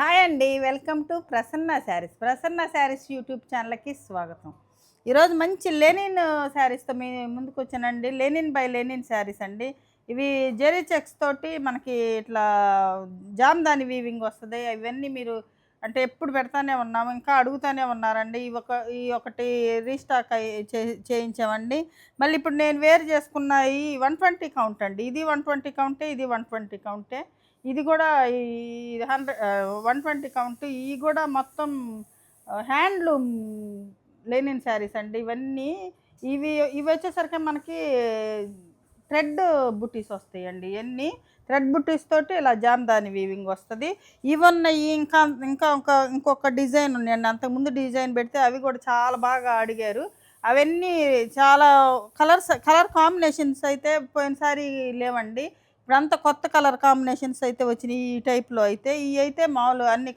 Hi అండి. Welcome to Prasanna Sarees. Prasanna Sarees YouTube ఛానల్‌కి స్వాగతం. ఈరోజు మంచి లెనిన్ శారీస్‌తో మీ ముందుకొచ్చానండి. లెనిన్ బై లెనిన్ శారీస్ అండి. ఇవి జెరీ చెక్స్ తోటి మనకి ఇట్లా జామ్దాని వీవింగ్ వస్తది. ఇవన్నీ మీరు అంటే ఎప్పుడు పెడతానే ఉన్నాము. ఇంకా అడుగుతానే ఉన్నారండి. ఈ ఒకటి రీస్టాక్ చేయించామండి. మళ్ళీ ఇప్పుడు నేను వేర్ చేసుకున్న ఈ 120 కౌంట్ అండి. ఇది 120 కౌంటే, ఇది 120 కౌంటే. ఇది గూడా ఈ 120 కౌంట్. ఇయి గూడా మొత్తం హ్యాండ్లూమ్ లెనిన్ శారీస్ అండి ఇవన్నీ. ఇవి ఇవొచ్చేసరికి మనకి థ్రెడ్ బుటీస్ వస్తాయండి. ఇయన్నీ థ్రెడ్ బుటీస్ తోటి ఇలా జామ్దాని వీవింగ్ వస్తది. ఇవున్నయి ఇంకొక డిజైన్ ఉన్నాయండి. అంతకుముందు డిజైన్ పెడితే అవి కూడా చాలా బాగా అడిగారు. అవన్నీ చాలా కలర్ కాంబినేషన్స్ అయితే పోయినసారి లేవండి. ఇప్పుడంతా కొత్త కలర్ కాంబినేషన్స్ అయితే వచ్చినాయి ఈ టైప్‌లో అయితే. ఇయైతే మామూలు అన్ని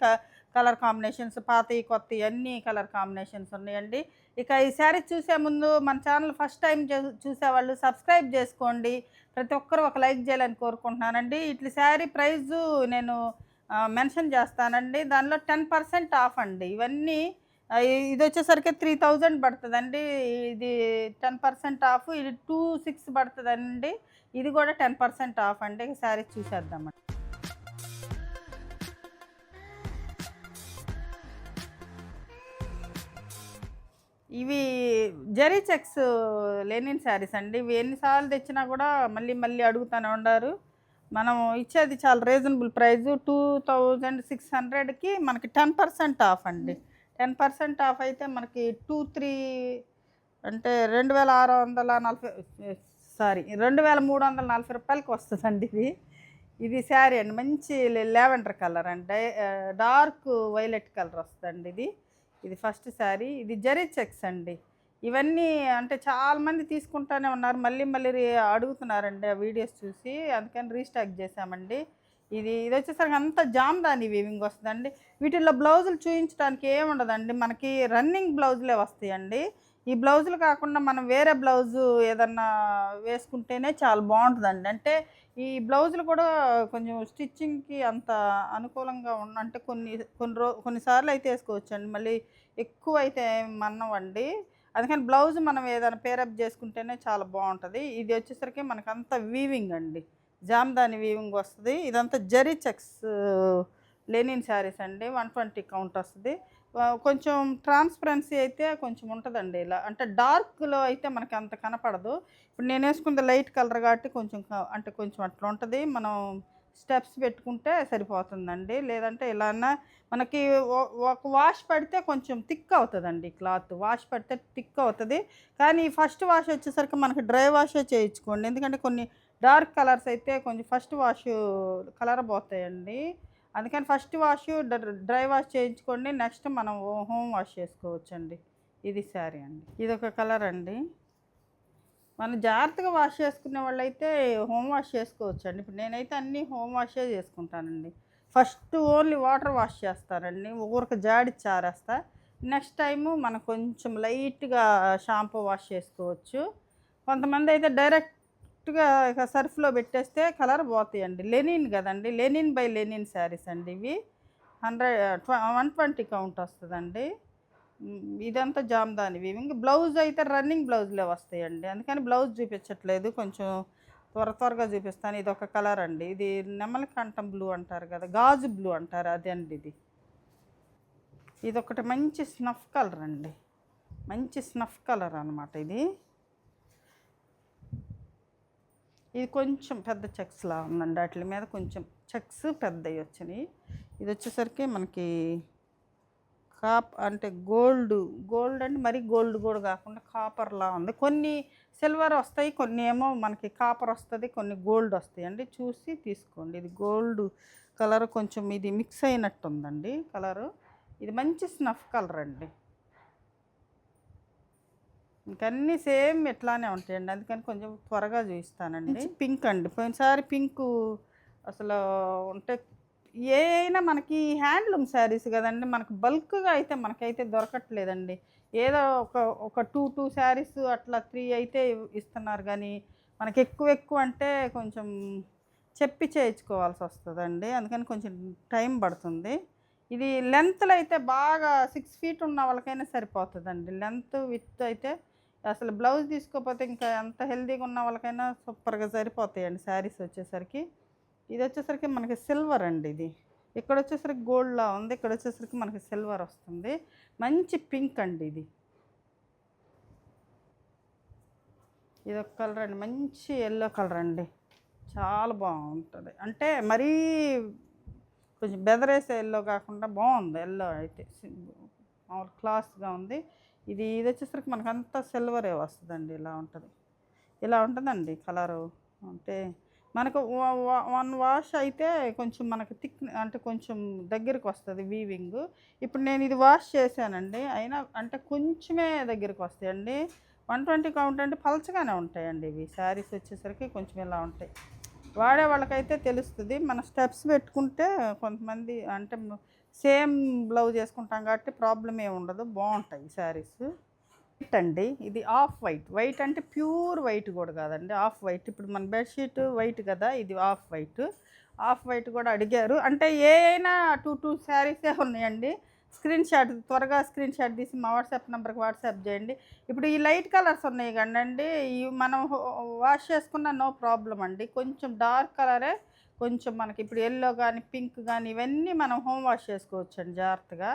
కలర్ కాంబినేషన్స్ పాతయి, కొత్తయి అన్నీ కలర్ కాంబినేషన్స్ ఉన్నాయండి. ఇక ఈ శారీస్ చూసే ముందు మన ఛానల్ ఫస్ట్ టైం చూసేవాళ్ళు సబ్స్క్రైబ్ చేసుకోండి. ప్రతి ఒక్కరు ఒక లైక్ చేయాలని కోరుకుంటున్నానండి. ఇట్ల శారీ ప్రైజు నేను మెన్షన్ చేస్తానండి. దానిలో 10% ఆఫ్ అండి. ఇవన్నీ ఇదొచ్చేసరికి 3000 పడతదండి. ఇది 10% ఆఫ్. ఇది 2600 పడతదండి. ఇది కూడా 10% ఆఫ్ అండి. శారీస్ చూసేద్దామండి. ఇవి జరీ చెక్స్ లెనిన్ శారీస్ అండి. ఇవి ఎన్నిసార్లు తెచ్చినా కూడా మళ్ళీ మళ్ళీ అడుగుతూనే ఉండారు. మనం ఇచ్చేది చాలా రీజనబుల్ ప్రైజు 2600కి మనకి 10% ఆఫ్ అండి. 10% ఆఫ్ అయితే మనకి 3 అంటే 2340 రూపాయలకి వస్తుందండి ఇది. ఇది శారీ అండి. మంచి లావెండర్ కలర్ అంటే డార్క్ వైలెట్ కలర్ వస్తుందండి ఇది. ఇది ఫస్ట్ శారీ. ఇది జరీ చెక్స్ అండి. ఇవన్నీ అంటే చాలామంది తీసుకుంటానే ఉన్నారు. మళ్ళీ మళ్ళీ అడుగుతున్నారండి ఆ వీడియోస్ చూసి. అందుకని రీస్టాక్ చేసామండి. ఇదొచ్చేసరికి అంతా జామ్దాని వీవింగ్ వస్తుందండి. వీటిల్లో బ్లౌజులు చూయించడానికి ఏముండదండి. మనకి రన్నింగ్ బ్లౌజులే వస్తాయండి. ఈ బ్లౌజులు కాకుండా మనం వేరే బ్లౌజు ఏదన్నా వేసుకుంటేనే చాలా బాగుంటుందండి. అంటే ఈ బ్లౌజులు కూడా కొంచెం స్టిచ్చింగ్‌కి అంత అనుకూలంగా అంటే కొన్నిసార్లు అయితే వేసుకోవచ్చండి. మళ్ళీ ఎక్కువైతే మన్నవండి. అందుకని బ్లౌజ్ మనం ఏదైనా పేరప్ చేసుకుంటేనే చాలా బాగుంటుంది. ఇది వచ్చేసరికి మనకంతా వీవింగ్ అండి. జామ్దాని వీవింగ్ వస్తుంది. ఇదంతా జరీ చెక్స్ లెనిన్ శారీస్ అండి. 120 కౌంట్ వస్తుంది. కొంచెం ట్రాన్స్పరెన్సీ అయితే కొంచెం ఉంటుందండి. ఇలా అంటే డార్క్లో అయితే మనకి అంత కనపడదు. ఇప్పుడు నేను వేసుకుంది లైట్ కలర్ కాబట్టి అంటే కొంచెం అట్లా ఉంటుంది. మనం స్టెప్స్ పెట్టుకుంటే సరిపోతుందండి. లేదంటే ఇలా మనకి ఒక వాష్ పడితే కొంచెం థిక్ అవుతుందండి క్లాత్. వాష్ పడితే థిక్ అవుతుంది. కానీ ఫస్ట్ వాష్ వచ్చేసరికి మనకి డ్రై వాషే చేయించుకోండి. ఎందుకంటే కొన్ని డార్క్ కలర్స్ అయితే కొంచెం ఫస్ట్ వాష్ కలర్ పోతాయండి. అందుకని ఫస్ట్ వాష్ డ్రై వాష్ చేయించుకోండి. నెక్స్ట్ మనం హోమ్ వాష్ చేసుకోవచ్చండి. ఇది శారీ అండి. ఇదొక కలర్ అండి. మనం జాగ్రత్తగా వాష్ చేసుకునే వాళ్ళైతే హోమ్ వాష్ చేసుకోవచ్చండి. ఇప్పుడు నేనైతే అన్నీ హోమ్ వాషే చేసుకుంటానండి. ఫస్ట్ ఓన్లీ వాటర్ వాష్ చేస్తానండి. ఊరక జాడిచ్చి ఆరేస్తా. నెక్స్ట్ టైము మనం కొంచెం లైట్గా షాంపూ వాష్ చేసుకోవచ్చు. కొంతమంది అయితే డైరెక్ట్గా ఇక సర్ఫ్లో పెట్టేస్తే కలర్ పోతాయండి. లెనిన్ కదండి. లెనిన్ బై లెనిన్ శారీస్ అండి ఇవి. 120 కౌంట్ వస్తుందండి. ఇదంతా జామ్దాని వీవింగ్. బ్లౌజ్ అయితే రన్నింగ్ బ్లౌజ్లే వస్తాయండి. అందుకని బ్లౌజ్ చూపించట్లేదు. కొంచెం త్వరగా చూపిస్తాను. ఇది ఒక కలర్ అండి. ఇది నెమలి కంఠం బ్లూ అంటారు కదా, గాజు బ్లూ అంటారు, అదే అండి ఇది. ఇదొకటి మంచి స్నఫ్ కలర్ అండి. మంచి స్నఫ్ కలర్ అనమాట ఇది. ఇది కొంచెం పెద్ద చెక్స్లా ఉందండి. వాటి మీద కొంచెం చెక్స్ పెద్దవి వచ్చినాయి. ఇది వచ్చేసరికి మనకి అంటే గోల్డ్ అంటే మరీ గోల్డ్ కూడా కాకుండా కాపర్లా ఉంది. కొన్ని సిల్వర్ వస్తాయి, కొన్ని ఏమో మనకి కాపర్ వస్తుంది, కొన్ని గోల్డ్ వస్తాయండి. చూసి తీసుకోండి. ఇది గోల్డ్ కలర్ కొంచెం ఇది మిక్స్ అయినట్టు ఉందండి కలరు. ఇది మంచి స్నఫ్ కలర్ అండి. ఇంకన్నీ సేమ్ ఇట్లానే ఉంటాయండి. అందుకని కొంచెం త్వరగా చూపిస్తానండి. పింక్ అండి. పోయినసారి పింకు అసలు ఉంటే అయినా మనకి హ్యాండ్లూమ్ శారీస్ కదండి. మనకు బల్క్గా అయితే మనకైతే దొరకట్లేదండి. ఏదో ఒక 2 శారీస్ అట్లా 3 అయితే ఇస్తున్నారు. కానీ మనకి ఎక్కువ అంటే కొంచెం చెప్పి చేయించుకోవాల్సి వస్తుందండి. అందుకని కొంచెం టైం పడుతుంది. ఇది లెంత్లో అయితే బాగా 6 ఫీట్ ఉన్న వాళ్ళకైనా సరిపోతుందండి. లెంత్ విత్ అయితే అసలు బ్లౌజ్ తీసుకోకపోతే ఇంకా ఎంత హెల్తీగా ఉన్న వాళ్ళకైనా సూపర్గా సరిపోతాయండి శారీస్ వచ్చేసరికి. ఇది వచ్చేసరికి మనకి సిల్వర్ అండి ఇది. ఇక్కడ వచ్చేసరికి గోల్డ్‌లా ఉంది. ఇక్కడ వచ్చేసరికి మనకి సిల్వర్ వస్తుంది. మంచి పింక్ అండి ఇది. ఇదొక కలర్ అండి. మంచి యెల్లో కలర్ అండి. చాలా బాగుంటుంది. అంటే మరీ కొంచెం బెదరేసే యెల్లో కాకుండా బాగుంది. యెల్లో అయితే మామూలు క్లాస్గా ఉంది. ఇది వచ్చేసరికి మనకంతా సిల్వరే వస్తుందండి. ఇలా ఉంటుంది. ఇలా ఉంటుందండి కలరు. అంటే మనకు వన్ వాష్ అయితే కొంచెం మనకి థిక్ అంటే కొంచెం దగ్గరికి వస్తుంది వీవింగ్. ఇప్పుడు నేను ఇది వాష్ చేశానండి. అయినా అంటే కొంచెమే దగ్గరికి వస్తాయండి. 120 కౌంట్ అంటే పలచగానే ఉంటాయండి ఇవి. శారీస్ వచ్చేసరికి కొంచెం ఇలా ఉంటాయి. వాడే వాళ్ళకైతే తెలుస్తుంది. మన స్టెప్స్ పెట్టుకుంటే కొంతమంది అంటే సేమ్ బ్లౌజ్ వేసుకుంటాం కాబట్టి ప్రాబ్లం ఏమి ఉండదు. బాగుంటాయి శారీస్. వైట్ అండి. ఇది ఆఫ్ వైట్. వైట్ అంటే ప్యూర్ వైట్ కూడా కాదండి, ఆఫ్ వైట్. ఇప్పుడు మన బెడ్షీట్ వైట్ కదా, ఇది ఆఫ్ వైట్. ఆఫ్ వైట్ కూడా అడిగారు. అంటే ఏ అయినా 2 శారీసే ఉన్నాయండి. త్వరగా స్క్రీన్ షాట్ తీసి మా వాట్సాప్ నెంబర్కి వాట్సాప్ చేయండి. ఇప్పుడు ఈ లైట్ కలర్స్ ఉన్నాయి కండండి, ఇవి మనం వాష్ చేసుకున్న నో ప్రాబ్లం అండి. కొంచెం డార్క్ కలరే కొంచెం మనకి ఇప్పుడు ఎల్లో కానీ పింక్ కానీ ఇవన్నీ మనం హోమ్ వాష్ చేసుకోవచ్చు అండి జాగ్రత్తగా.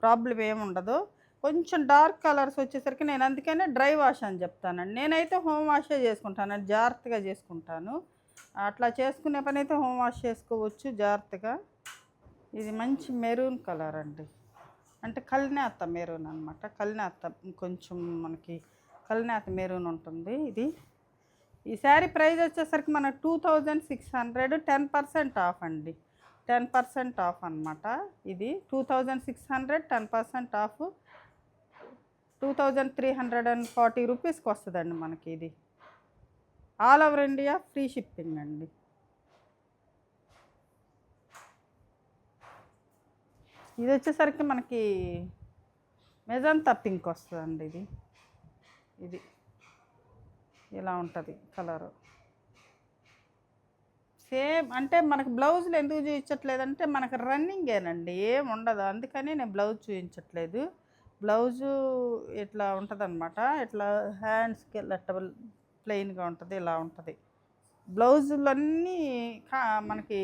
ప్రాబ్లం ఏముండదు. కొంచెం డార్క్ కలర్స్ వచ్చేసరికి నేను అందుకనే డ్రై వాష్ అని చెప్తానండి. నేనైతే హోమ్ వాషే చేసుకుంటాను, జాగ్రత్తగా చేసుకుంటాను. అట్లా చేసుకునే పని అయితే హోమ్ వాష్ చేసుకోవచ్చు జాగ్రత్తగా. ఇది మంచి మెరూన్ కలర్ అండి. అంటే కలినేత మెరూన్ అనమాట. కలినేత కొంచెం మనకి కలినేత మెరూన్ ఉంటుంది ఇది. ఈ శారీ ప్రైస్ వచ్చేసరికి మనకు 2600, 10% ఆఫ్ అండి. 10% ఆఫ్ అనమాట. ఇది 2600, 10% ఆఫ్ 2340 రూపీస్కి వస్తుందండి మనకి. ఇది all over India free shipping అండి. ఇది వచ్చేసరికి మనకి మెజంతా పింక్ వస్తుందండి. ఇది ఇలా ఉంటుంది కలరు. సేమ్ అంటే మనకు బ్లౌజులు ఎందుకు చూపించట్లేదంటే మనకు రన్నింగేనండి, ఏం ఉండదు. అందుకని నేను బ్లౌజ్ చూపించట్లేదు. బ్లౌజు ఇట్లా ఉంటుంది అనమాట. ఇట్లా హ్యాండ్స్కి ఇట్లా ప్లెయిన్గా ఉంటుంది, ఇలా ఉంటుంది. బ్లౌజులన్నీ మనకి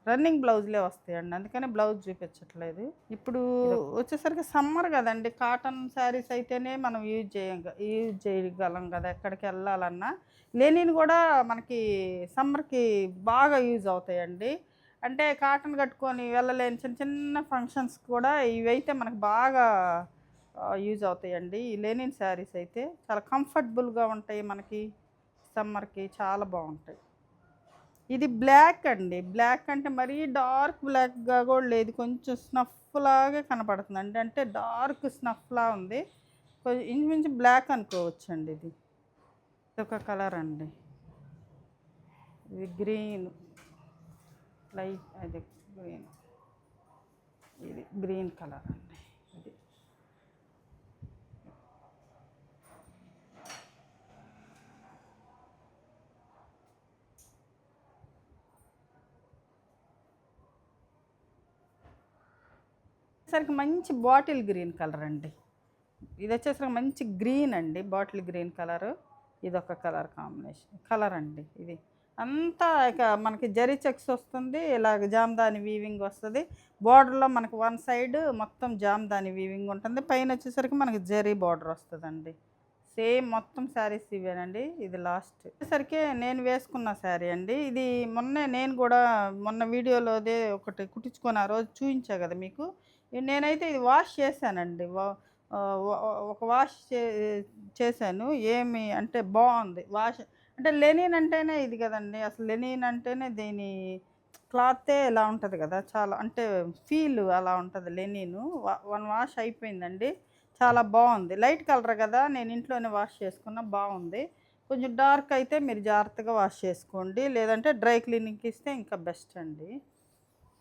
రన్నింగ్ బ్లౌజులే వస్తాయండి, అందుకని బ్లౌజ్ చూపించట్లేదు. ఇప్పుడు వచ్చేసరికి సమ్మర్ కదండి, కాటన్ శారీస్ అయితేనే మనం యూజ్ చేయగలం కదా ఎక్కడికి వెళ్ళాలన్నా. లెనిన్ కూడా మనకి సమ్మర్కి బాగా యూజ్ అవుతాయండి. అంటే కాటన్ కట్టుకొని వెళ్ళలేని చిన్న చిన్న ఫంక్షన్స్ కూడా ఇవైతే మనకు బాగా యూజ్ అవుతాయండి. ఈ లెనిన్ శారీస్ అయితే చాలా కంఫర్టబుల్గా ఉంటాయి మనకి, సమ్మర్కి చాలా బాగుంటాయి. ఇది బ్లాక్ అండి. బ్లాక్ అంటే మరీ డార్క్ బ్లాక్గా కూడా లేదు, కొంచెం స్నఫ్ లాగే కనపడుతుంది. అంటే డార్క్ స్నఫ్లా ఉంది, కొంచెం ఇంచుమించు బ్లాక్ అనుకోవచ్చండి. ఇది ఒక కలర్ అండి. ఇది గ్రీన్ లైట్, అది గ్రీన్, ఇది గ్రీన్ కలర్ అండి. ఇది సరికి మంచి బాటిల్ గ్రీన్ కలర్ అండి. ఇది వచ్చేసరికి మంచి గ్రీన్ అండి, బాటిల్ గ్రీన్ కలరు. ఇదొక కలర్ కాంబినేషన్ కలర్ అండి. ఇది అంతా ఇక మనకి జరీ చెక్స్ వస్తుంది, ఇలాగ జామ్దాని వీవింగ్ వస్తుంది. బార్డర్లో మనకి వన్ సైడ్ మొత్తం జామ్దాని వీవింగ్ ఉంటుంది, పైన వచ్చేసరికి మనకి జరీ బార్డర్ వస్తుందండి. సేమ్ మొత్తం శారీస్ ఇవేనండి. ఇది లాస్ట్ వచ్చేసరికి నేను వేసుకున్న శారీ అండి. ఇది నేను కూడా మొన్న వీడియోలోదే ఒకటి కుట్టించుకొని ఆ రోజు చూపించా కదా మీకు. నేనైతే ఇది వాష్ చేశానండి. ఒక వాష్ చేశాను. ఏమి అంటే బాగుంది వాష్. అంటే లెనిన్ అంటేనే ఇది కదండి, అసలు లెనిన్ అంటేనే దీని క్లాతే ఇలా ఉంటుంది కదా, చాలా అంటే ఫీల్ అలా ఉంటుంది లెనిన్. వన్ వాష్ అయిపోయిందండి, చాలా బాగుంది. లైట్ కలర్ కదా, నేను ఇంట్లోనే వాష్ చేసుకున్నా, బాగుంది. కొంచెం డార్క్ అయితే మీరు జాగ్రత్తగా వాష్ చేసుకోండి, లేదంటే డ్రై క్లీనింగ్కి ఇస్తే ఇంకా బెస్ట్ అండి.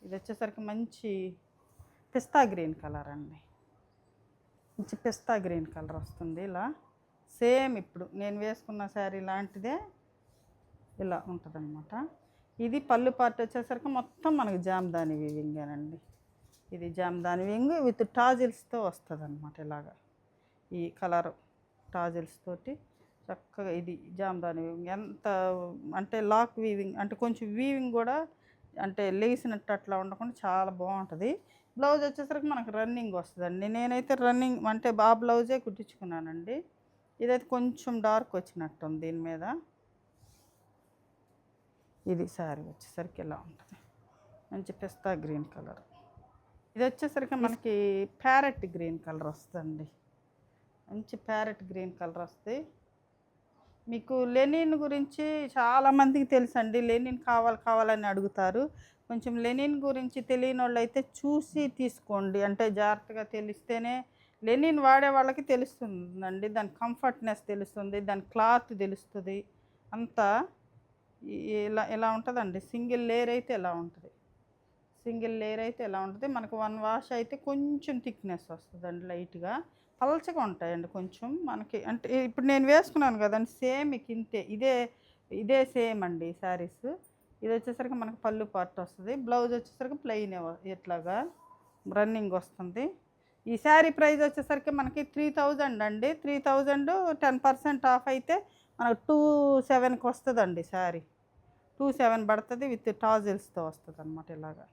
ఇది వచ్చేసరికి మంచి పిస్తా గ్రీన్ కలర్ అండి. మంచి పిస్తా గ్రీన్ కలర్ వస్తుంది. ఇలా సేమ్ ఇప్పుడు నేను వేసుకున్న శారీ లాంటిదే ఇలా ఉంటుందన్నమాట. ఇది పళ్ళు పార్ట్ వచ్చేసరికి మొత్తం మనకి జామ్దాని వీవింగేనండి. ఇది జామ్దాని వింగ్ విత్ టాజిల్స్తో వస్తుంది అనమాట. ఇలాగా ఈ కలర్ టాజిల్స్ తోటి చక్కగా ఇది జామ్దాని వింగ్. ఎంత అంటే లాక్ వీవింగ్, అంటే కొంచెం వీవింగ్ కూడా అంటే లేసినట్టు అట్లా ఉండకుండా చాలా బాగుంటుంది. బ్లౌజ్ వచ్చేసరికి మనకు రన్నింగ్ వస్తుందండి. నేనైతే రన్నింగ్ అంటే బ్లౌజే కుట్టించుకున్నానండి. ఇదైతే కొంచెం డార్క్ వచ్చినట్టు ఉంది దీని మీద. ఇది శారీ వచ్చేసరికి ఇలా ఉంటుంది, మంచి పిస్తా గ్రీన్ కలర్. ఇది వచ్చేసరికి మనకి ప్యారెట్ గ్రీన్ కలర్ వస్తుందండి. మంచి ప్యారెట్ గ్రీన్ కలర్ వస్తుంది. మీకు లెనిన్ గురించి చాలామందికి తెలుసండి. లెనిన్ కావాలని అడుగుతారు. కొంచెం లెనిన్ గురించి తెలియని వాళ్ళు అయితే చూసి తీసుకోండి. అంటే జాగ్రత్తగా తెలిస్తేనే లెనిన్ వాడే వాళ్ళకి తెలుస్తుందండి. దాని కంఫర్ట్నెస్ తెలుస్తుంది, దాని క్లాత్ తెలుస్తుంది. అంతా ఇలా ఉంటుందండి. సింగిల్ లేయర్ అయితే ఎలా ఉంటుంది, మనకు 1 వాష్ అయితే కొంచెం థిక్నెస్ వస్తుందండి. లైట్గా పలచగా ఉంటాయండి కొంచెం మనకి. అంటే ఇప్పుడు నేను వేసుకున్నాను కదండి, సేమ్ మీకు ఇంతే. ఇదే సేమ్ అండి శారీస్. ఇది వచ్చేసరికి మనకు పళ్ళు పార్ట్ వస్తుంది. బ్లౌజ్ వచ్చేసరికి ప్లెయిన్ ఇట్లాగా రన్నింగ్ వస్తుంది. ఈ శారీ ప్రైస్ వచ్చేసరికి మనకి 3000 అండి. 3000 10% ఆఫ్ అయితే మనకు 2700కి వస్తుందండి శారీ. 2700 పడుతుంది. విత్ టాజిల్స్తో వస్తుంది అనమాట. ఇలాగా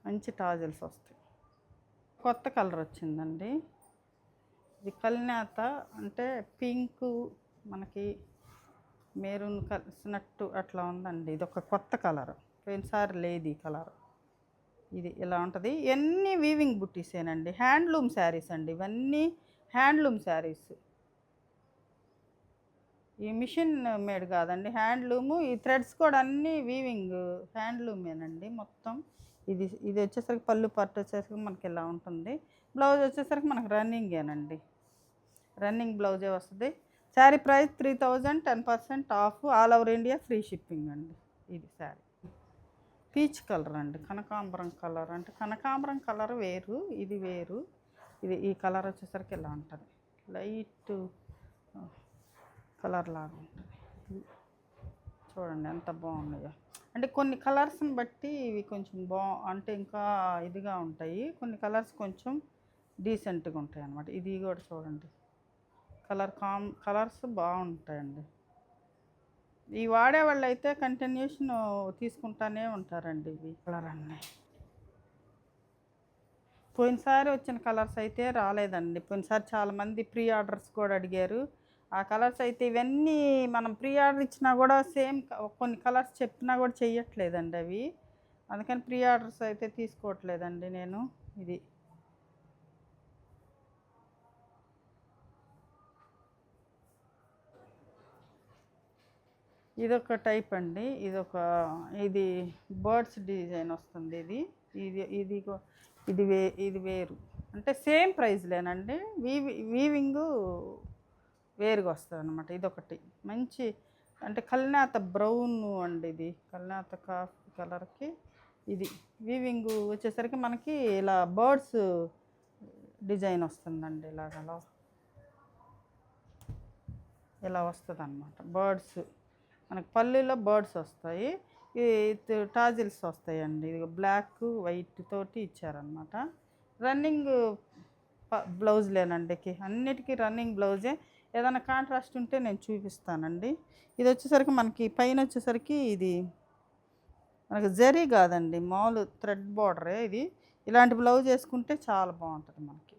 మంచి టాజిల్స్ వస్తాయి. కొత్త కలర్ వచ్చిందండి. ఇది కల్నేత, అంటే పింకు మనకి మెరూన్ కలిసినట్టు అట్లా ఉందండి. ఇది ఒక కొత్త కలర్, పోయినసారి లేదు ఈ కలర్. ఇది ఇలా ఉంటుంది. ఇవన్నీ వీవింగ్ బుట్టీసేనండి, హ్యాండ్లూమ్ శారీస్ అండి. ఇవన్నీ హ్యాండ్లూమ్ శారీస్. ఈ మిషన్ మేడ్ కాదండి, హ్యాండ్లూము. ఈ థ్రెడ్స్ కూడా అన్నీ వీవింగ్ హ్యాండ్లూమేనండి మొత్తం. ఇది వచ్చేసరికి పళ్ళు పార్ట్ వచ్చేసరికి మనకి ఇలా ఉంటుంది. బ్లౌజ్ వచ్చేసరికి మనకు రన్నింగేనండి, రన్నింగ్ బ్లౌజే వస్తుంది. Sari price 3000, 10% of, all over India free shipping అండి. ఇది శారీ పీచ్ కలర్ అండి, కనకాంబరం కలర్. అంటే కనకాంబరం కలర్ వేరు, ఇది వేరు. ఈ కలర్ వచ్చేసరికి ఇలా ఉంటుంది, లైట్ కలర్ లాగా ఉంటుంది. చూడండి ఎంత బాగున్నాయో. అంటే కొన్ని కలర్స్ని బట్టి ఇవి కొంచెం అంటే ఇంకా ఇదిగా ఉంటాయి. కొన్ని కలర్స్ కొంచెం డీసెంట్గా ఉంటాయి అన్నమాట. ఇది కూడా చూడండి, కలర్స్ బాగుంటాయండి. ఈ వాడేవాళ్ళు అయితే కంటిన్యూషన్ తీసుకుంటానే ఉంటారండి ఇవి కలర్ అన్నీ. పోయినసారి వచ్చిన కలర్స్ అయితే రాలేదండి. పోయినసారి చాలామంది ప్రీ ఆర్డర్స్ కూడా అడిగారు. ఆ కలర్స్ అయితే ఇవన్నీ మనం ప్రీ ఆర్డర్ ఇచ్చినా కూడా సేమ్ కొన్ని కలర్స్ చెప్పినా కూడా చెయ్యట్లేదండి అవి. అందుకని ప్రీ ఆర్డర్స్ అయితే తీసుకోవట్లేదండి నేను. ఇదొక టైప్ అండి. ఇది బర్డ్స్ డిజైన్ వస్తుంది. ఇది వేరు, అంటే సేమ్ ప్రైస్లేనండి. వీవింగ్ వేరుగా వస్తుంది అనమాట. ఇదొకటి మంచి, అంటే కల్నేత బ్రౌన్ అండి. ఇది కల్నేత కాఫీ కలర్కి ఇది వీవింగ్ వచ్చేసరికి మనకి ఇలా బర్డ్స్ డిజైన్ వస్తుందండి. ఇలా వస్తుంది అనమాట. బర్డ్స్ మనకి పళ్ళులో బర్డ్స్ వస్తాయి. ఇది టాజిల్స్ వస్తాయండి. ఇది బ్లాక్ వైట్ తోటి ఇచ్చారనమాట. రన్నింగ్ బ్లౌజ్లేనండి, అన్నిటికీ రన్నింగ్ బ్లౌజే. ఏదైనా కాంట్రాస్ట్ ఉంటే నేను చూపిస్తానండి. ఇది వచ్చేసరికి మనకి పైన వచ్చేసరికి ఇది మనకి జరీ కాదండి, మామూలు థ్రెడ్ బార్డరే. ఇలాంటి బ్లౌజ్ వేసుకుంటే చాలా బాగుంటుంది మనకి.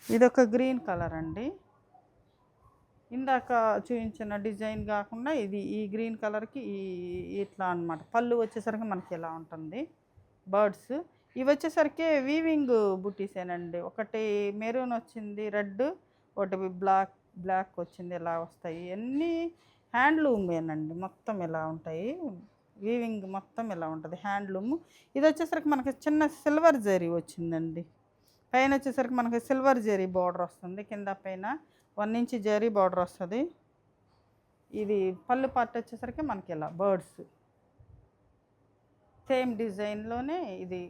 ఇదొక గ్రీన్ కలర్ అండి. ఇందాక చూపించిన డిజైన్ కాకుండా ఈ గ్రీన్ కలర్కి ఇట్లా అనమాట. పళ్ళు వచ్చేసరికి మనకి ఇలా ఉంటుంది, బర్డ్స్. ఇవి వచ్చేసరికి వీవింగ్ బుటీసేనండి. ఒకటి మెరూన్ వచ్చింది, రెడ్, ఒకటి బ్లాక్ వచ్చింది. ఇలా వస్తాయి. అన్నీ హ్యాండ్లూమేనండి, మొత్తం ఇలా ఉంటాయి. వీవింగ్ మొత్తం ఇలా ఉంటుంది, హ్యాండ్లూమ్. ఇది వచ్చేసరికి మనకి చిన్న సిల్వర్ జరీ వచ్చిందండి. పైన వచ్చేసరికి మనకి సిల్వర్ జరీ బార్డర్ వస్తుంది, కింద పైన 1 ఇంచ్ జరీ బార్డర్ వస్తుంది. ఇది పళ్ళు పార్ట్ వచ్చేసరికి మనకి ఇలా బర్డ్స్ సేమ్ డిజైన్లోనే. ఇది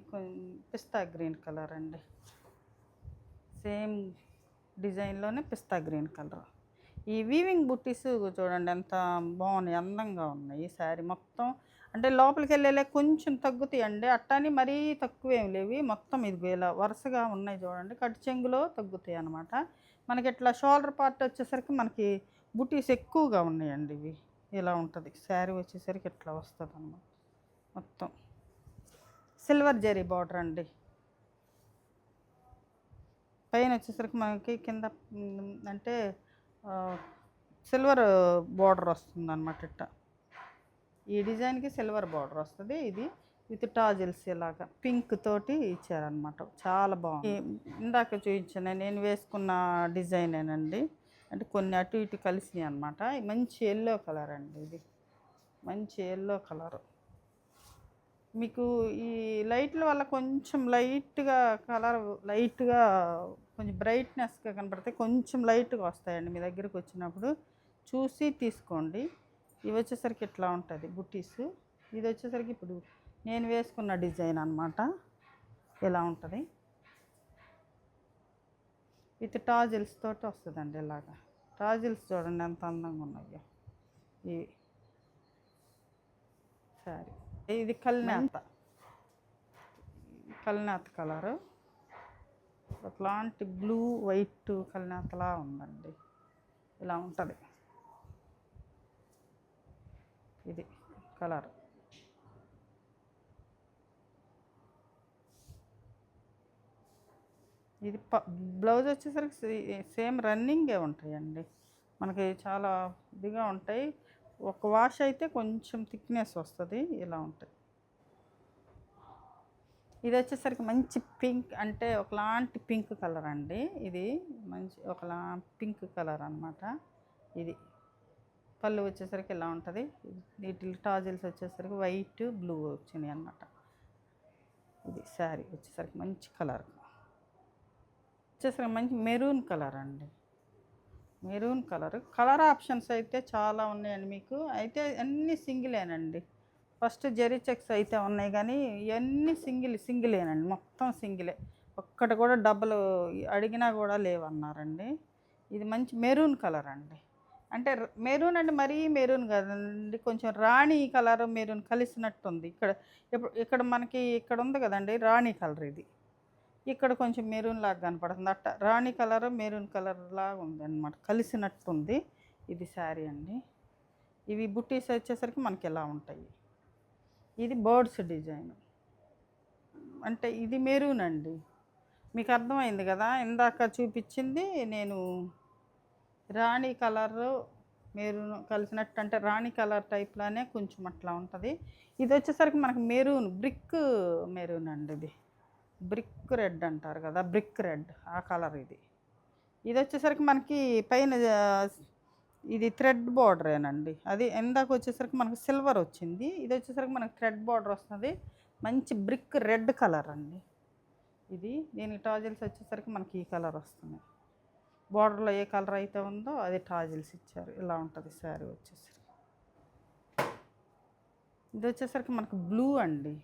పిస్తా గ్రీన్ కలర్ అండి, సేమ్ డిజైన్లోనే పిస్తా గ్రీన్ కలర్. ఈ వీవింగ్ బుట్టీస్ చూడండి ఎంత బాగున్నాయి, అందంగా ఉన్నాయి. ఈ శారీ మొత్తం అంటే లోపలికి వెళ్ళేలే కొంచెం తగ్గుతాయండి. అట్టని మరీ తక్కువేమి లేవు. మొత్తం ఇదిగో ఇలా వరుసగా ఉన్నాయి చూడండి. కట్టు చెంగులో తగ్గుతాయి అన్నమాట. మనకి ఇట్లా షోల్డర్ పార్ట్ వచ్చేసరికి మనకి బుటీస్ ఎక్కువగా ఉన్నాయండి ఇవి. ఇలా ఉంటుంది. శారీ వచ్చేసరికి ఇట్లా వస్తుందన్నమాట. మొత్తం సిల్వర్ జరీ బార్డర్ అండి. పైన వచ్చేసరికి మనకి కింద అంటే సిల్వర్ బార్డర్ వస్తుంది అన్నమాట. ఇట్ట ఈ డిజైన్కి సిల్వర్ బార్డర్ వస్తుంది. ఇది విత్ టాజిల్స్ ఇలాగా పింక్ తోటి ఇచ్చారనమాట. చాలా బాగుంది. ఇందాక చూపించాను నేను వేసుకున్న డిజైనేనండి. అంటే కొన్ని అటు ఇటు కలిసినాయి అనమాట. మంచి ఎల్లో కలర్ అండి. ఇది మంచి ఎల్లో కలరు. మీకు ఈ లైట్ల వల్ల కొంచెం లైట్గా కలర్ లైట్గా కొంచెం బ్రైట్నెస్గా కనపడితే కొంచెం లైట్గా వస్తాయండి. మీ దగ్గరికి వచ్చినప్పుడు చూసి తీసుకోండి. ఇవి వచ్చేసరికి ఇట్లా ఉంటుంది బుట్టీస్. ఇది వచ్చేసరికి ఇప్పుడు నేను వేసుకున్న డిజైన్ అనమాట. ఇలా ఉంటుంది. విత్ టాజిల్స్ తోటి వస్తుందండి. ఇలాగా టాజిల్స్ చూడండి ఎంత అందంగా ఉన్నాయో ఇవి. సరే, ఇది కల్నేత కలరు. అట్లాంటి బ్లూ వైట్ కల్నేతలా ఉందండి. ఇలా ఉంటుంది ఇది కలర్. ఇది బ్లౌజ్ వచ్చేసరికి సేమ్ రన్నింగే ఉంటాయండి. మనకి చాలా ఇదిగా ఉంటాయి. ఒక వాష్ అయితే కొంచెం థిక్నెస్ వస్తుంది. ఇలా ఉంటాయి. ఇది వచ్చేసరికి మంచి పింక్ అంటే ఒకలాంటి పింక్ కలర్ అండి. ఇది మంచి ఒకలా పింక్ కలర్ అనమాట. ఇది పళ్ళు వచ్చేసరికి ఇలా ఉంటుంది. వీటి టాజిల్స్ వచ్చేసరికి వైట్ బ్లూ వచ్చినాయి అన్నమాట. ఇది శారీ వచ్చేసరికి మంచి కలర్ వచ్చేసరికి మంచి మెరూన్ కలర్ అండి. మెరూన్ కలర్ ఆప్షన్స్ అయితే చాలా ఉన్నాయండి మీకు. అయితే అన్నీ సింగిలేనండి. ఫస్ట్ జెరీ చెక్స్ అయితే ఉన్నాయి కానీ ఇవన్నీ సింగిలేనండి. మొత్తం సింగిలే. ఒక్కటి కూడా డబ్బులు అడిగినా కూడా లేవన్నారండి. ఇది మంచి మెరూన్ కలర్ అండి. అంటే మెరూన్ అంటే మరీ మెరూన్ కదండి, కొంచెం రాణి కలర్ మెరూన్ కలిసినట్టుంది. ఇక్కడ మనకి ఇక్కడ ఉంది కదండి రాణి కలర్. ఇది ఇక్కడ కొంచెం మెరూన్ లాగా కనపడుతుంది. అట్ట రాణి కలర్ మెరూన్ కలర్ లాగా ఉంది అనమాట, కలిసినట్టుంది. ఇది శారీ అండి. ఇవి బుట్టీస్ వచ్చేసరికి మనకి ఎలా ఉంటాయి. ఇది బర్డ్స్ డిజైన్. అంటే ఇది మెరూన్ అండి. మీకు అర్థమైంది కదా, ఇందాక చూపించింది నేను రాణి కలరు మెరూన్ కలిసినట్టు, అంటే రాణి కలర్ టైప్లోనే కొంచెం అట్లా ఉంటుంది. ఇది వచ్చేసరికి మనకి మెరూన్ బ్రిక్ మెరూన్ అండి. ఇది బ్రిక్ రెడ్ అంటారు కదా, బ్రిక్ రెడ్ ఆ కలర్. ఇది వచ్చేసరికి మనకి పైన ఇది థ్రెడ్ బార్డరేనండి. అది ఇందాక వచ్చేసరికి మనకు సిల్వర్ వచ్చింది. ఇది వచ్చేసరికి మనకు థ్రెడ్ బార్డర్ వస్తుంది. మంచి బ్రిక్ రెడ్ కలర్ అండి. ఇది దీనికి టాజిల్స్ వచ్చేసరికి మనకి ఈ కలర్ వస్తుంది. బార్డర్లో ఏ కలర్ అయితే ఉందో అది టాజిల్స్ ఇచ్చారు. ఇలా ఉంటుంది శారీ వచ్చేసరికి. ఇది వచ్చేసరికి మనకు బ్లూ అండి.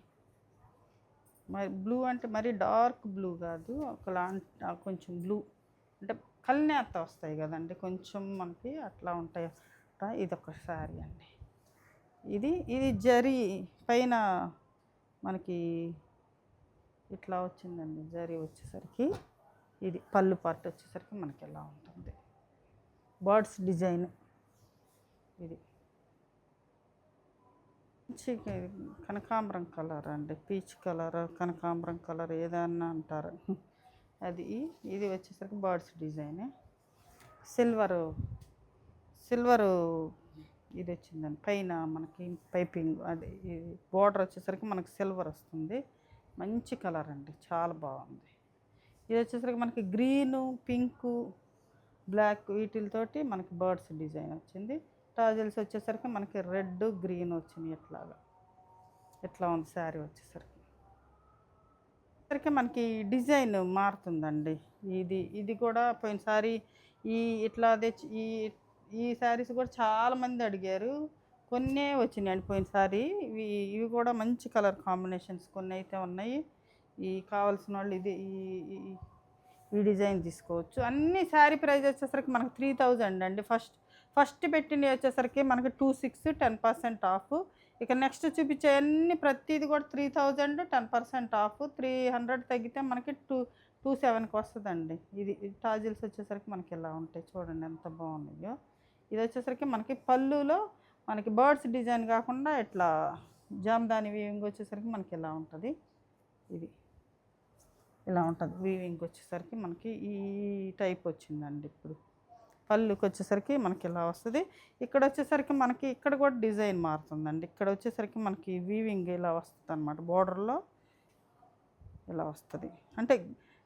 మరి బ్లూ అంటే మరీ డార్క్ బ్లూ కాదు, ఒకలాంటి కొంచెం బ్లూ అంటే కల్నేత వస్తాయి కదండి, కొంచెం మనకి అట్లా ఉంటాయి. ఇది ఒక శారీ అండి. ఇది జరీ పైన మనకి ఇట్లా వచ్చిందండి. జరీ వచ్చేసరికి ఇది పళ్ళు పార్ట్ వచ్చేసరికి మనకి ఎలా ఉంటుంది, బర్డ్స్ డిజైన్. ఇది కనకాంబరం కలర్ అండి, పీచ్ కలర్ కనకాంబరం కలర్ ఏదన్నా అంటారు. ఇది వచ్చేసరికి బర్డ్స్ డిజైన్. సిల్వరు ఇది వచ్చిందండి. పైన మనకి పైపింగ్ అది బోర్డర్ వచ్చేసరికి మనకి సిల్వర్ వస్తుంది. మంచి కలర్ అండి, చాలా బాగుంది. ఇది వచ్చేసరికి మనకి గ్రీను పింకు బ్లాక్ వీటితోటి మనకి బర్డ్స్ డిజైన్ వచ్చింది. టాజిల్స్ వచ్చేసరికి మనకి రెడ్ గ్రీన్ వచ్చినాయి. ఇట్లా ఉంది శారీ వచ్చేసరికి. మనకి డిజైన్ మారుతుందండి. ఇది కూడా పోయినసారి ఇట్లా తెచ్చి ఈ శారీస్ కూడా చాలామంది అడిగారు. కొన్నే వచ్చినాయండి పోయినసారి. ఇవి కూడా మంచి కలర్ కాంబినేషన్స్ కొన్ని అయితే ఉన్నాయి. కావాల్సిన వాళ్ళు ఈ డిజైన్ తీసుకోవచ్చు. అన్ని శారీ ప్రైస్ వచ్చేసరికి మనకు 3000 అండి. ఫస్ట్ పెట్టినవి వచ్చేసరికి మనకి 26 10% ఆఫ్. ఇక నెక్స్ట్ చూపించే అన్ని ప్రతిది కూడా 3000 10% ఆఫ్. 300 తగ్గితే మనకి 227కి వస్తుందండి. ఇది టాజిల్స్ వచ్చేసరికి మనకి ఇలా ఉంటాయి చూడండి ఎంత బాగున్నాయో. ఇది వచ్చేసరికి మనకి పళ్ళులో మనకి బర్డ్స్ డిజైన్ కాకుండా ఇట్లా జామ్దాని వీవింగ్ వచ్చేసరికి మనకి ఇలా ఉంటుంది. ఇది ఇలా ఉంటుంది వీవింగ్ వచ్చేసరికి మనకి ఈ టైప్ వచ్చిందండి. ఇప్పుడు పళ్ళుకి వచ్చేసరికి మనకి ఇలా వస్తుంది. ఇక్కడ వచ్చేసరికి మనకి ఇక్కడ కూడా డిజైన్ మారుతుందండి. ఇక్కడ వచ్చేసరికి మనకి వీవింగ్ ఇలా వస్తుంది అనమాట. బోర్డర్లో ఇలా వస్తుంది అంటే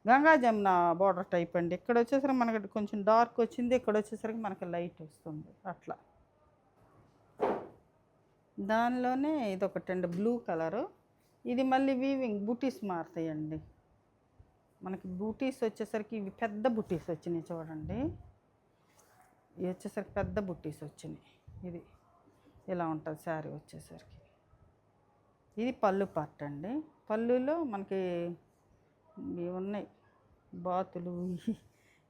గంగా జమున బోర్డర్ టైప్ అండి. ఇక్కడ వచ్చేసరికి మనకి కొంచెం డార్క్ వచ్చింది, ఇక్కడ వచ్చేసరికి మనకి లైట్ వస్తుంది అట్లా. దానిలోనే ఇదొకటండి బ్లూ కలరు. ఇది మళ్ళీ వీవింగ్ బూటీస్ మారుతాయండి. మనకి బూటీస్ వచ్చేసరికి ఇవి పెద్ద బూటీస్ వచ్చినాయి చూడండి. ఇవి వచ్చేసరికి పెద్ద బుట్టీస్ వచ్చినాయి. ఇది ఇలా ఉంటుంది శారీ వచ్చేసరికి. ఇది పళ్ళు పార్ట్ అండి. పళ్ళులో మనకి ఇవి ఉన్నాయి బాతులు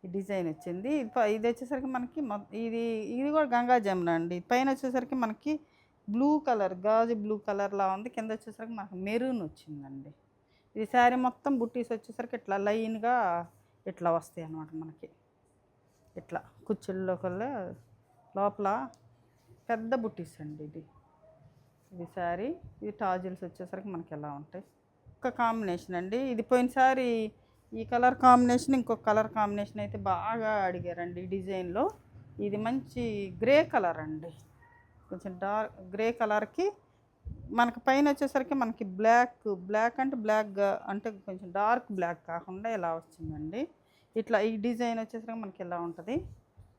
ఈ డిజైన్ వచ్చింది. ఇది వచ్చేసరికి మనకి ఇది ఇది కూడా గంగా జమున అండి. పైన వచ్చేసరికి మనకి బ్లూ కలర్ గాజు బ్లూ కలర్లా ఉంది. కింద వచ్చేసరికి మనకి మెరూన్ వచ్చిందండి. ఇది శారీ మొత్తం బుట్టీస్ వచ్చేసరికి ఇట్లా లైన్గా ఇట్లా వస్తాయి అన్నమాట. మనకి ఇట్లా కుచ్చుల్లో కల్లా లోపల పెద్ద బుట్టీస్ అండి. ఇది శారీ. ఇది టాజిల్స్ వచ్చేసరికి మనకి ఎలా ఉంటాయి. ఒక కాంబినేషన్ అండి. ఇది పోయినసారి ఈ కలర్ కాంబినేషన్ ఇంకొక కలర్ కాంబినేషన్ అయితే బాగా అడిగారండి ఈ డిజైన్లో. ఇది మంచి గ్రే కలర్ అండి. కొంచెం డార్క్ గ్రే కలర్కి మనకి పైన వచ్చేసరికి మనకి బ్లాక్ అంటే అంటే కొంచెం డార్క్ బ్లాక్ కాకుండా ఇలా వచ్చిందండి. ఇట్లా ఈ డిజైన్ వచ్చేసరికి మనకి ఎలా ఉంటుంది.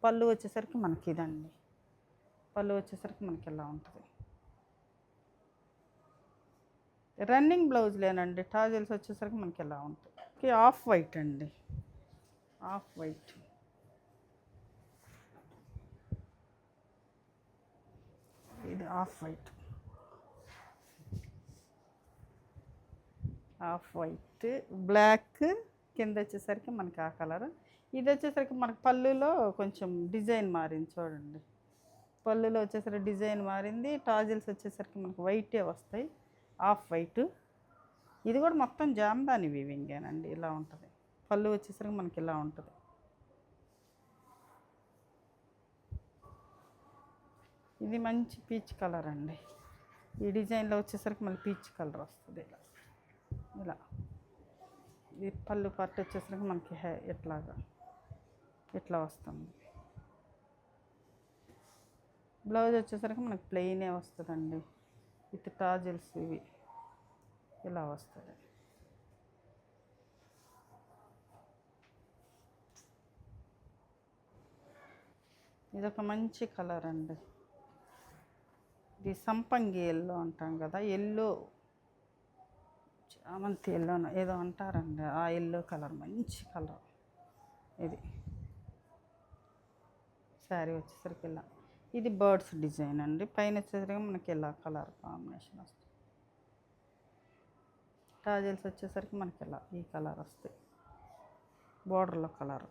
పళ్ళు వచ్చేసరికి మనకి ఇదండి. పళ్ళు వచ్చేసరికి మనకి ఎలా ఉంటుంది. రన్నింగ్ బ్లౌజ్లేనండి. టాజిల్స్ వచ్చేసరికి మనకి ఎలా ఉంటుంది. ఆఫ్ వైట్ అండి. ఆఫ్ వైట్ ఇది off white. Off white black కింద వచ్చేసరికి మనకి ఆ కలర్. ఇది వచ్చేసరికి మనకి పళ్ళులో కొంచెం డిజైన్ మారింది చూడండి. పళ్ళులో వచ్చేసరికి డిజైన్ మారింది. టాజిల్స్ వచ్చేసరికి మనకి వైటే వస్తాయి. Of white. ఇది కూడా మొత్తం జామ్దాని వీవింగేనండి. ఇలా ఉంటుంది. పళ్ళు వచ్చేసరికి మనకి ఇలా ఉంటుంది. ఇది మంచి పీచ్ కలర్ అండి. ఈ డిజైన్లో వచ్చేసరికి మళ్ళీ పీచ్ కలర్ వస్తుంది. ఇలా ఈ పళ్ళు పార్ట్ వచ్చేసరికి మనకి ఇట్లా వస్తుంది. బ్లౌజ్ వచ్చేసరికి మనకి ప్లెయినే వస్తుందండి. విత్ టాజిల్స్ ఇవి ఇలా వస్తుంది. ఇదొక మంచి కలర్ అండి. ఇది సంపంగి ఎల్లో అంటాం కదా, ఎల్లో చామంతి ఎల్లో ఏదో అంటారండి. ఆ ఎల్లో కలర్ మంచి కలర్. ఇది శారీ వచ్చేసరికి ఇలా. ఇది బర్డ్స్ డిజైన్ అండి. పైన వచ్చేసరికి మనకి ఇలా కలర్ కాంబినేషన్ వస్తుంది. టాజిల్స్ వచ్చేసరికి మనకి ఇలా ఈ కలర్ వస్తాయి. బోర్డర్లో కలర్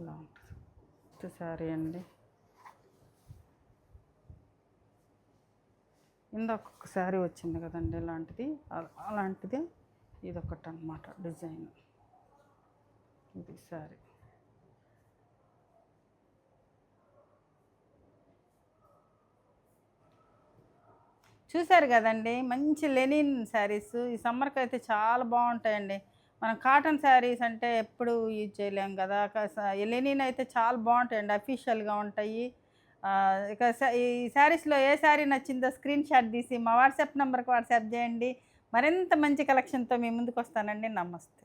ఇలా ఉంటుంది. శారీ అండి. ఇందాక ఒక శారీ వచ్చింది కదండి ఇలాంటిది, అలాంటిది ఇదొకటి అన్నమాట డిజైన్. ఇది శారీ. చూసారు కదండి మంచి లెనిన్ శారీస్. ఈ సమ్మర్కి అయితే చాలా బాగుంటాయండి. మనం కాటన్ శారీస్ అంటే ఎప్పుడు యూజ్ చేయలేం కదా. లెనిన్ అయితే చాలా బాగుంటాయండి, అఫీషియల్గా ఉంటాయి. ఇక ఈ శారీస్లో ఏ శారీ నచ్చిందో స్క్రీన్ షాట్ తీసి మా వాట్సాప్ నెంబర్కి వాట్సాప్ చేయండి. మరింత మంచి కలెక్షన్తో మీ ముందుకు వస్తానండి. నమస్తే.